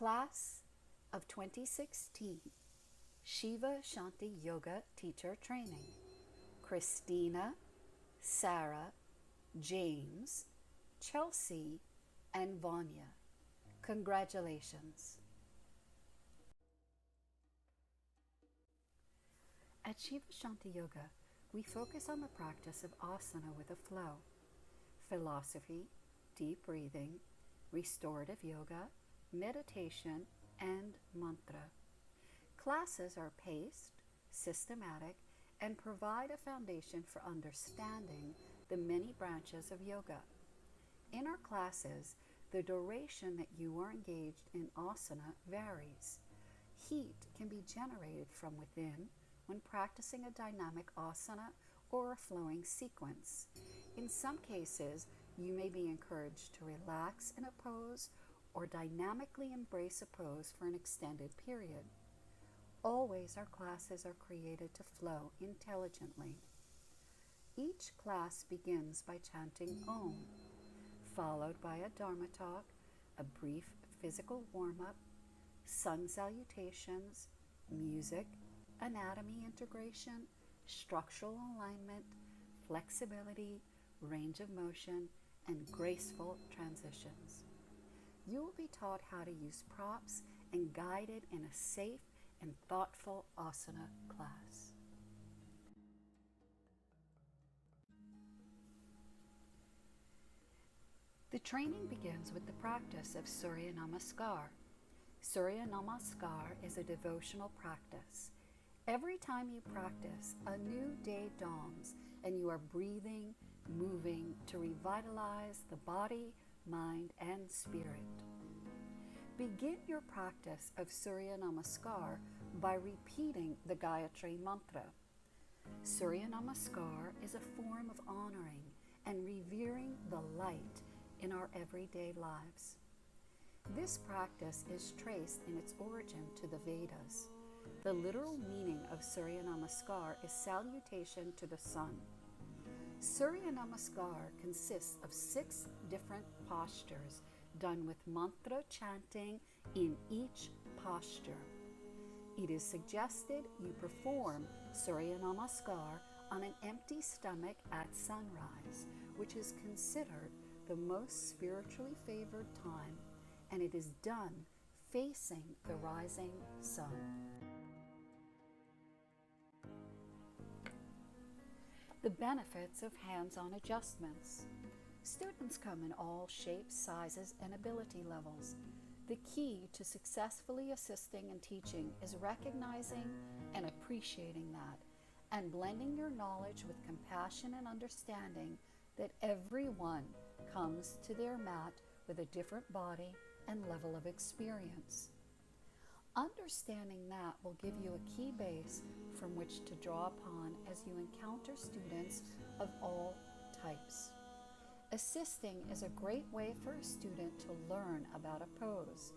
Class of 2016 Shiva Shanti Yoga Teacher Training. Christina, Sarah, James, Chelsea, and Vanya. Congratulations. At Shiva Shanti Yoga, we focus on the practice of asana with a flow, philosophy, deep breathing, restorative yoga, meditation, and mantra. Classes are paced, systematic, and provide a foundation for understanding the many branches of yoga. In our classes, the duration that you are engaged in asana varies. Heat can be generated from within when practicing a dynamic asana or a flowing sequence. In some cases, you may be encouraged to relax in a pose or dynamically embrace a pose for an extended period. Always our classes are created to flow intelligently. Each class begins by chanting Om, followed by a Dharma talk, a brief physical warm-up, sun salutations, music, anatomy integration, structural alignment, flexibility, range of motion, and graceful transitions. You will be taught how to use props and guided in a safe and thoughtful asana class. The training begins with the practice of Surya Namaskar. Surya Namaskar is a devotional practice. Every time you practice, a new day dawns and you are breathing, moving to revitalize the body, mind, and spirit. Begin your practice of Surya Namaskar by repeating the Gayatri Mantra. Surya Namaskar is a form of honoring and revering the light in our everyday lives. This practice is traced in its origin to the Vedas. The literal meaning of Surya Namaskar is salutation to the sun. Surya Namaskar consists of 6 different postures done with mantra chanting in each posture. It is suggested you perform Surya Namaskar on an empty stomach at sunrise, which is considered the most spiritually favored time, and it is done facing the rising sun. The benefits of hands-on adjustments. Students come in all shapes, sizes, and ability levels. The key to successfully assisting and teaching is recognizing and appreciating that, and blending your knowledge with compassion and understanding that everyone comes to their mat with a different body and level of experience. Understanding that will give you a key base from which to draw upon as you encounter students of all types. Assisting is a great way for a student to learn about a pose.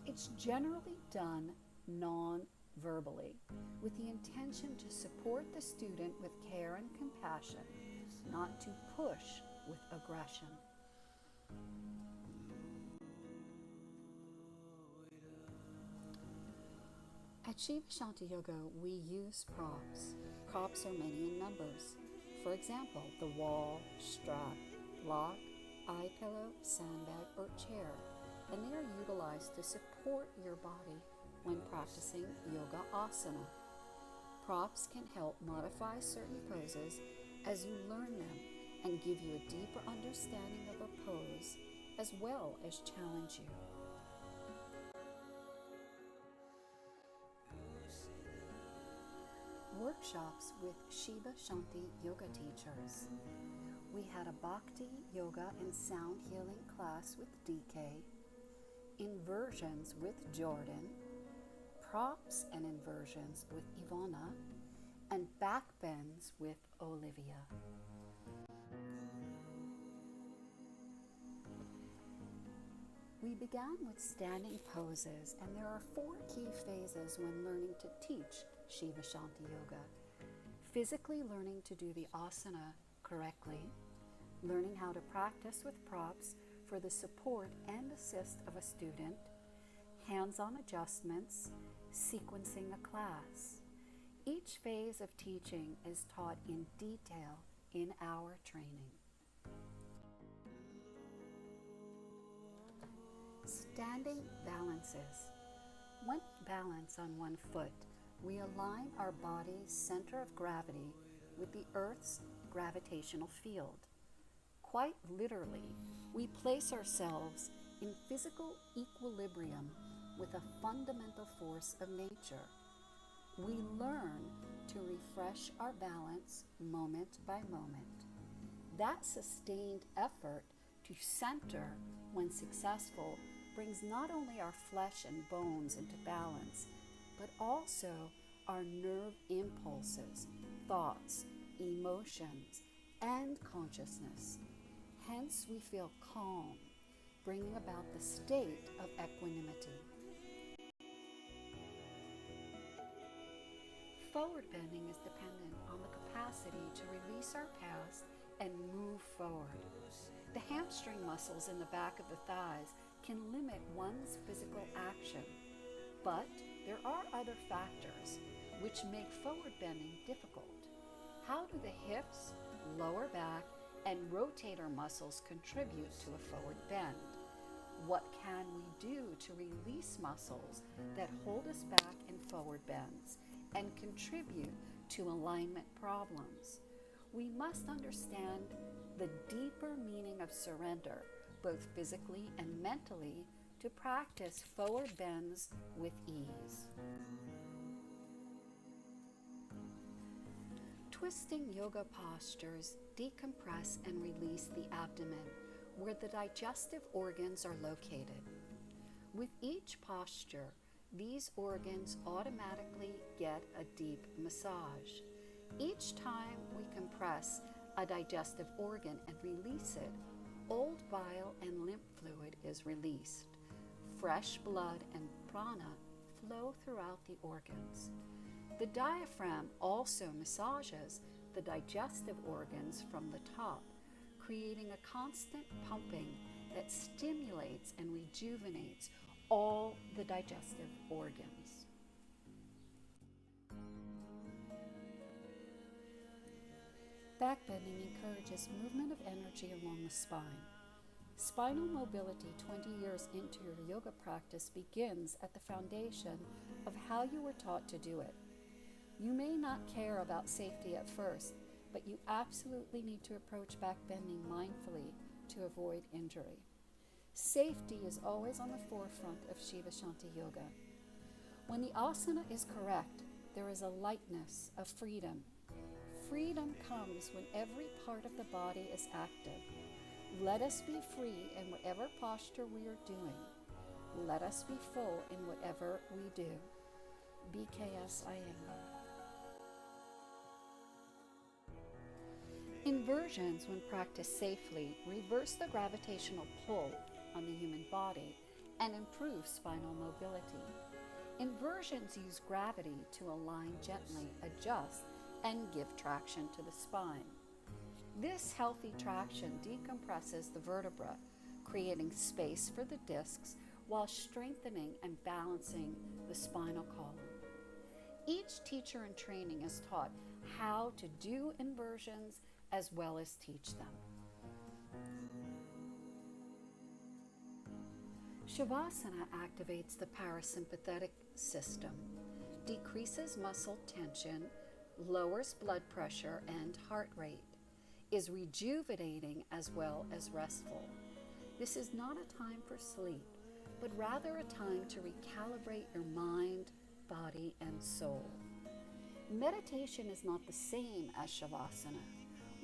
It's generally done non-verbally, with the intention to support the student with care and compassion, not to push with aggression. At Shiva Shanti Yoga, we use props. Props are many in numbers. For example, the wall, strap, block, eye pillow, sandbag, or chair, and they are utilized to support your body when practicing yoga asana. Props can help modify certain poses as you learn them and give you a deeper understanding of a pose, as well as challenge you. Workshops with Shiva Shanti yoga teachers. We had a bhakti, yoga, and sound healing class with DK, inversions with Jordan, props and inversions with Ivana, and backbends with Olivia. We began with standing poses, and there are 4 key phases when learning to teach Shiva Shanti Yoga. Physically learning to do the asana correctly, learning how to practice with props for the support and assist of a student, hands-on adjustments, sequencing a class. Each phase of teaching is taught in detail in our training. Standing balances. When we balance on one foot, we align our body's center of gravity with the Earth's gravitational field. Quite literally, we place ourselves in physical equilibrium with a fundamental force of nature. We learn to refresh our balance moment by moment. That sustained effort to center when successful brings not only our flesh and bones into balance, but also our nerve impulses, thoughts, emotions, and consciousness. Hence, we feel calm, bringing about the state of equanimity. Forward bending is dependent on the capacity to release our past and move forward. The hamstring muscles in the back of the thighs can limit one's physical action, but there are other factors which make forward bending difficult. How do the hips, lower back, and rotator muscles contribute to a forward bend? What can we do to release muscles that hold us back in forward bends and contribute to alignment problems? We must understand the deeper meaning of surrender, both physically and mentally, to practice forward bends with ease. Twisting yoga postures decompress and release the abdomen, where the digestive organs are located. With each posture, these organs automatically get a deep massage. Each time we compress a digestive organ and release it, old bile and lymph fluid is released. Fresh blood and prana flow throughout the organs. The diaphragm also massages the digestive organs from the top, creating a constant pumping that stimulates and rejuvenates all the digestive organs. Backbending encourages movement of energy along the spine. Spinal mobility 20 years into your yoga practice begins at the foundation of how you were taught to do it. You may not care about safety at first, but you absolutely need to approach backbending mindfully to avoid injury. Safety is always on the forefront of Shiva Shanti yoga. When the asana is correct, there is a lightness, a freedom. Freedom comes when every part of the body is active. Let us be free in whatever posture we are doing. Let us be full in whatever we do. BKS Iyengar. Inversions, when practiced safely, reverse the gravitational pull on the human body and improve spinal mobility. Inversions use gravity to align gently, adjust, and give traction to the spine. This healthy traction decompresses the vertebra, creating space for the discs while strengthening and balancing the spinal column. Each teacher in training is taught how to do inversions as well as teach them. Shavasana activates the parasympathetic system, decreases muscle tension, lowers blood pressure and heart rate, is rejuvenating as well as restful. This is not a time for sleep, but rather a time to recalibrate your mind, body, and soul. Meditation is not the same as Shavasana.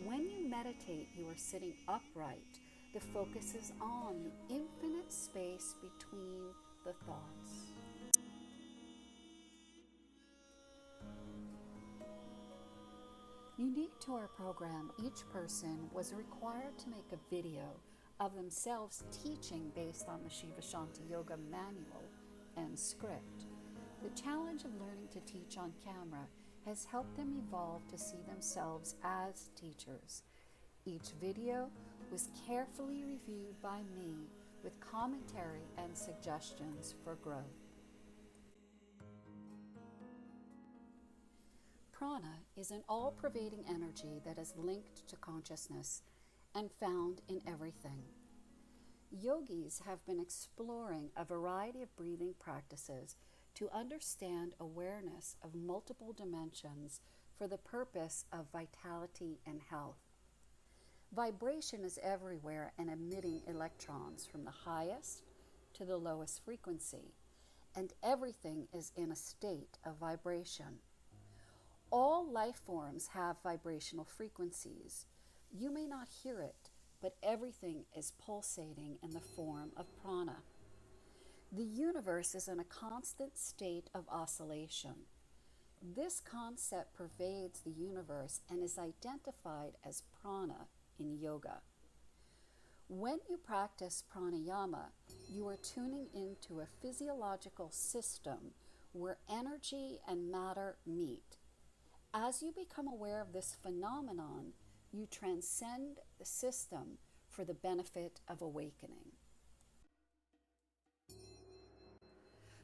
When you meditate, you are sitting upright. The focus is on the infinite space between the thoughts. Unique to our program, each person was required to make a video of themselves teaching based on the Shiva Shanti Yoga manual and script. The challenge of learning to teach on camera has helped them evolve to see themselves as teachers. Each video was carefully reviewed by me with commentary and suggestions for growth. Prana is an all-pervading energy that is linked to consciousness and found in everything. Yogis have been exploring a variety of breathing practices to understand awareness of multiple dimensions for the purpose of vitality and health. Vibration is everywhere and emitting electrons from the highest to the lowest frequency, and everything is in a state of vibration. All life forms have vibrational frequencies. You may not hear it, but everything is pulsating in the form of prana. The universe is in a constant state of oscillation. This concept pervades the universe and is identified as prana in yoga. When you practice pranayama, you are tuning into a physiological system where energy and matter meet. As you become aware of this phenomenon, you transcend the system for the benefit of awakening.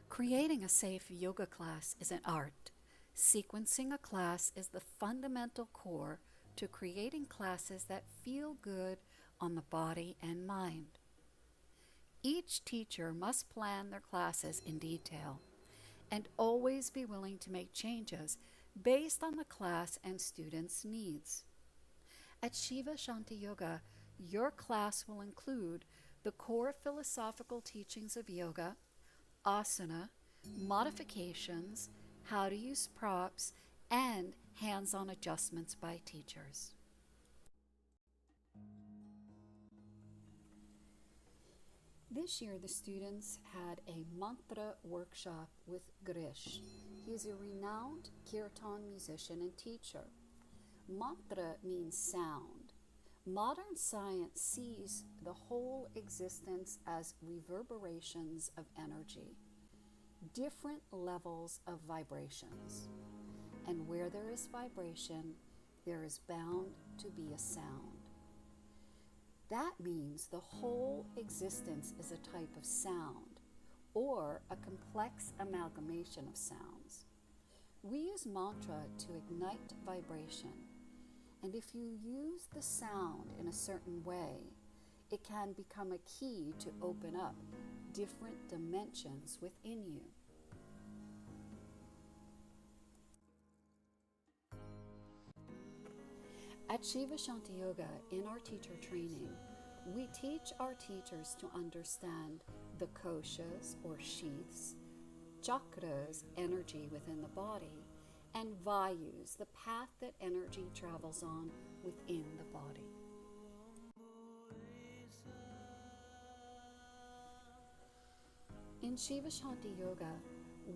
Creating a safe yoga class is an art. Sequencing a class is the fundamental core to creating classes that feel good on the body and mind. Each teacher must plan their classes in detail and always be willing to make changes based on the class and students' needs. At Shiva Shanti Yoga, your class will include the core philosophical teachings of yoga, asana, modifications, how to use props, and hands-on adjustments by teachers. This year, the students had a mantra workshop with Grish. He is a renowned kirtan musician and teacher. Mantra means sound. Modern science sees the whole existence as reverberations of energy, different levels of vibrations. And where there is vibration, there is bound to be a sound. That means the whole existence is a type of sound, or a complex amalgamation of sounds. We use mantra to ignite vibration, and if you use the sound in a certain way, it can become a key to open up different dimensions within you. At Shiva Shanti Yoga, in our teacher training, we teach our teachers to understand the koshas or sheaths, chakras, energy within the body, and vayus, the path that energy travels on within the body. In Shiva Shanti Yoga,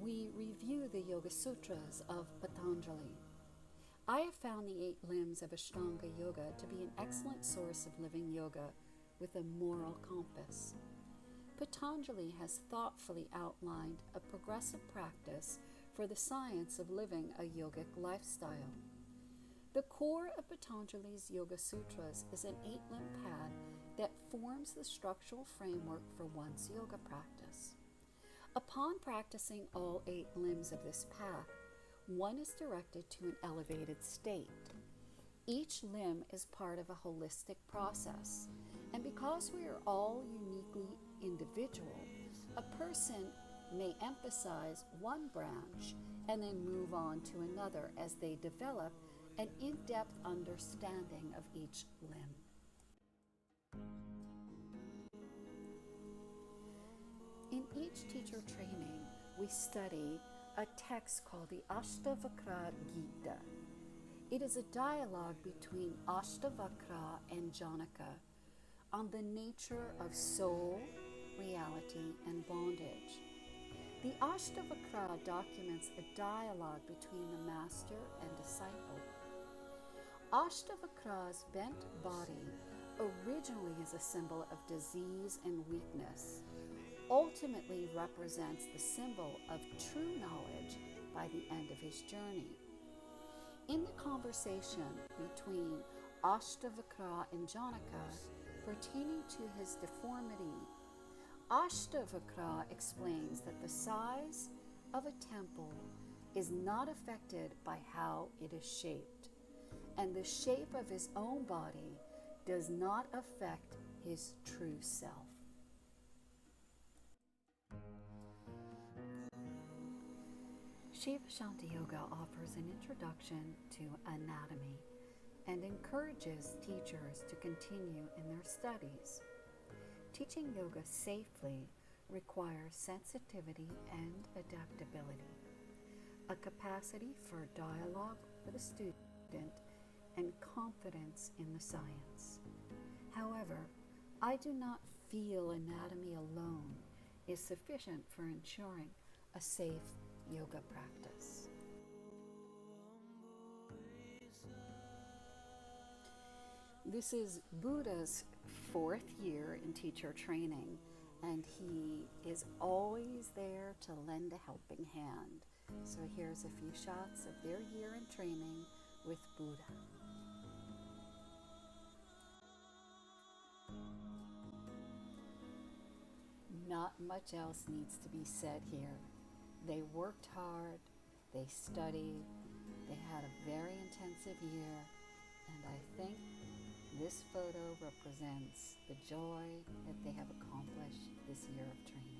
we review the Yoga Sutras of Patanjali. I have found the 8 limbs of Ashtanga Yoga to be an excellent source of living yoga with a moral compass. Patanjali has thoughtfully outlined a progressive practice for the science of living a yogic lifestyle. The core of Patanjali's Yoga Sutras is an 8-limb path that forms the structural framework for one's yoga practice. Upon practicing all 8 limbs of this path, one is directed to an elevated state. Each limb is part of a holistic process, and because we are all uniquely individual, a person may emphasize one branch and then move on to another as they develop an in-depth understanding of each limb. In each teacher training, we study a text called the Ashtavakra Gita. It is a dialogue between Ashtavakra and Janaka on the nature of soul, reality, and bondage. The Ashtavakra documents a dialogue between the master and disciple. Ashtavakra's bent body originally is a symbol of disease and weakness, ultimately represents the symbol of true knowledge by the end of his journey. In the conversation between Ashtavakra and Janaka pertaining to his deformity, Ashtavakra explains that the size of a temple is not affected by how it is shaped, and the shape of his own body does not affect his true self. Shiva Shanti Yoga offers an introduction to anatomy and encourages teachers to continue in their studies. Teaching yoga safely requires sensitivity and adaptability, a capacity for dialogue with a student, and confidence in the science. However, I do not feel anatomy alone is sufficient for ensuring a safe yoga practice. This is Buddha's 4th year in teacher training, and he is always there to lend a helping hand. So here's a few shots of their year in training with Buddha. Not much else needs to be said here. They worked hard, they studied, they had a very intensive year, and I think this photo represents the joy that they have accomplished this year of training.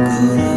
Guru